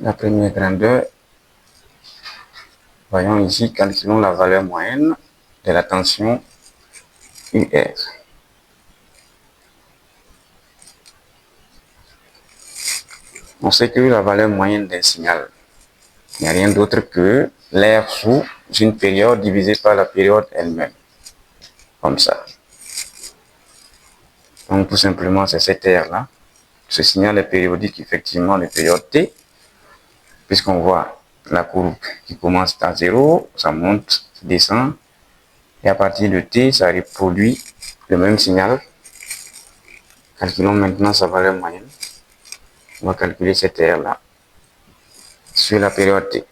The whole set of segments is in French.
la première grandeur. Voyons ici, calculons la valeur moyenne de la tension UR. On sait que la valeur moyenne d'un signal n'est rien d'autre que l'air sous une période divisée par la période elle-même. Comme ça. Donc tout simplement, c'est cet air-là. Ce signal est périodique, effectivement, de période T, puisqu'on voit la courbe qui commence à 0, ça monte, ça descend, et à partir de T, ça reproduit le même signal. Calculons maintenant sa valeur moyenne. On va calculer cet air-là sur la période T.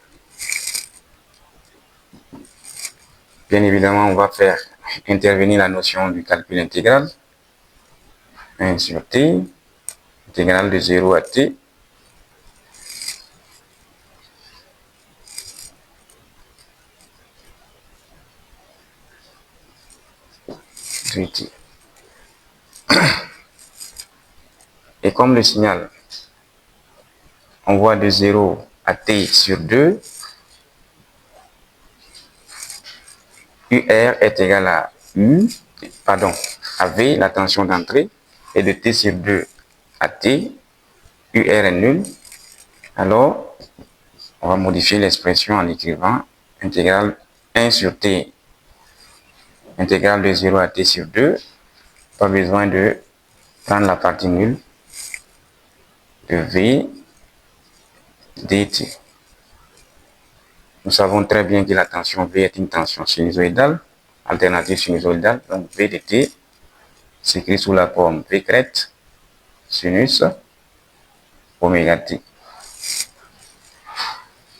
Bien évidemment, on va faire intervenir la notion du calcul intégral. 1 sur T, intégrale de 0 à T. Et comme le signal, on voit de 0 à T sur 2, UR est égal à à V, la tension d'entrée, et de T sur 2 à T, UR est nul. Alors, on va modifier l'expression en écrivant intégrale 1 sur T, intégrale de 0 à T sur 2, pas besoin de prendre la partie nulle, de V dt. Nous savons très bien que la tension V est une tension sinusoïdale, alternative sinusoïdale, donc V dt s'écrit sous la forme V crête sinus oméga t.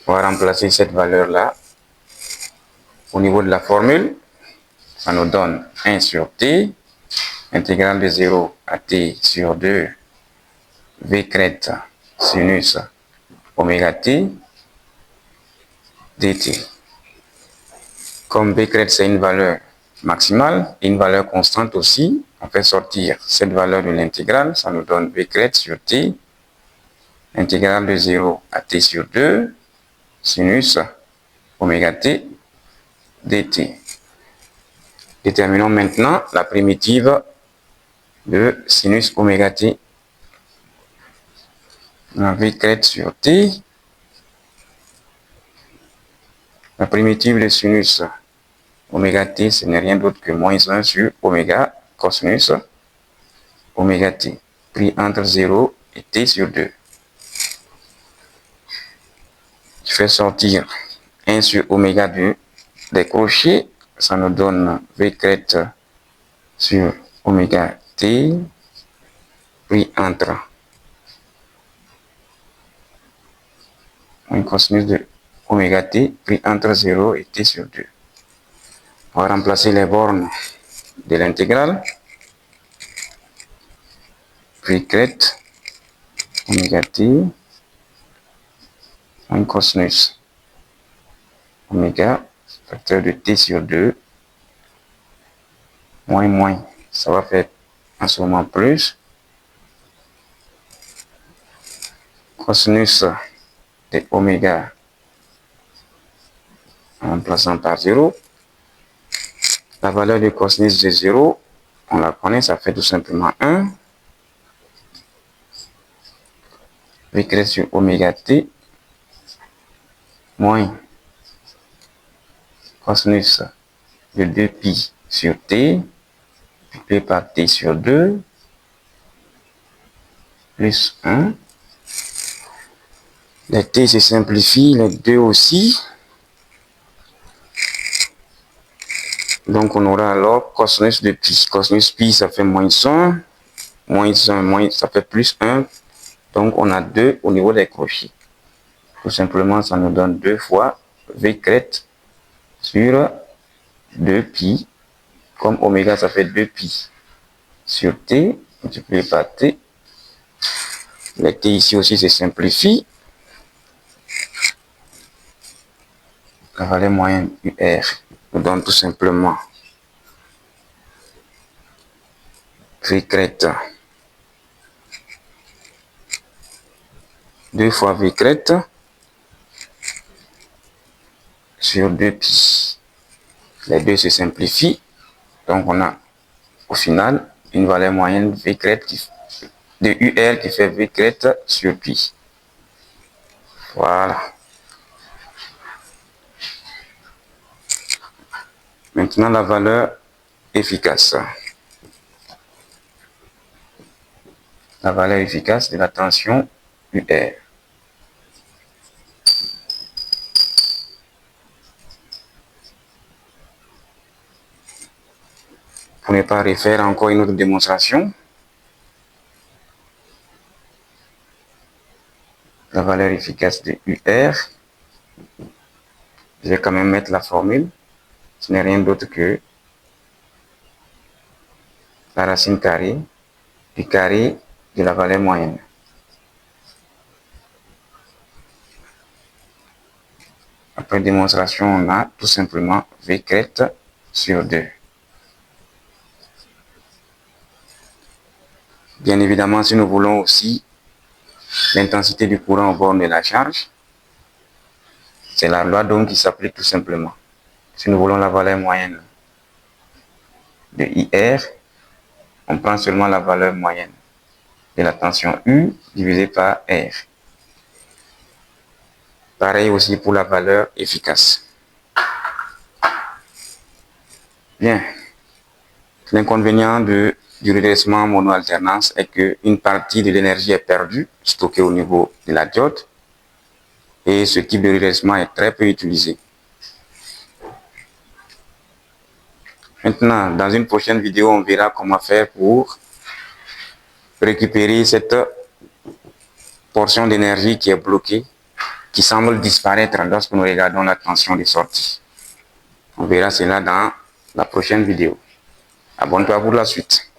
On va remplacer cette valeur-là au niveau de la formule. Ça nous donne 1 sur t, intégrale de 0 à t sur 2, V crête sinus oméga t dt. Comme V crête c'est une valeur maximale et une valeur constante aussi, on fait sortir cette valeur de l'intégrale, ça nous donne V crête sur t, intégrale de 0 à t sur 2, sinus oméga t dt. Déterminons maintenant la primitive de sinus oméga t. La V crête sur t. La primitive de sinus oméga t, ce n'est rien d'autre que moins 1 sur oméga cosinus oméga t, pris entre 0 et t sur 2. Je fais sortir 1 sur oméga des crochets, ça nous donne V crête sur oméga t, pris entre un cosinus de oméga t, pris entre 0 et t sur 2. On va remplacer les bornes de l'intégrale. V crête oméga t, un cosinus oméga, facteur de t sur 2, moins, ça va faire en ce moment plus, cosinus de oméga en remplaçant par 0. La valeur de cosinus de 0, on la connaît, ça fait tout simplement 1. V crête sur oméga t, moins cosinus de 2pi sur t, multiplié par t sur 2, plus 1. Les t se simplifient, les 2 aussi. Donc on aura alors cosinus de pi. Cosinus pi, ça fait moins 1. Moins 1, ça fait plus 1. Donc on a 2 au niveau des crochets. Tout simplement, ça nous donne 2 fois V crête sur 2pi. Comme oméga, ça fait 2pi sur t, multiplié par t. Les t ici aussi se simplifient. La valeur moyenne UR nous donne tout simplement V crête 2 fois V crête sur 2pi. Les deux se simplifient. Donc, on a au final une valeur moyenne V crête de UR qui fait V crête sur pi. Voilà. Maintenant, la valeur efficace. La valeur efficace de la tension UR. Pour ne pas refaire encore une autre démonstration, la valeur efficace de UR, je vais quand même mettre la formule. Ce n'est rien d'autre que la racine carrée du carré de la valeur moyenne. Après démonstration, on a tout simplement V crête sur 2. Bien évidemment, si nous voulons aussi l'intensité du courant au bord de la charge, c'est la loi d'Ohm qui s'applique tout simplement. Si nous voulons la valeur moyenne de IR, on prend seulement la valeur moyenne de la tension U divisée par R. Pareil aussi pour la valeur efficace. Bien. L'inconvénient du redressement mono-alternance est qu'une partie de l'énergie est perdue, stockée au niveau de la diode, et ce type de redressement est très peu utilisé. Maintenant, dans une prochaine vidéo, on verra comment faire pour récupérer cette portion d'énergie qui est bloquée, qui semble disparaître lorsque nous regardons la tension de sortie. On verra cela dans la prochaine vidéo. Abonne-toi pour la suite.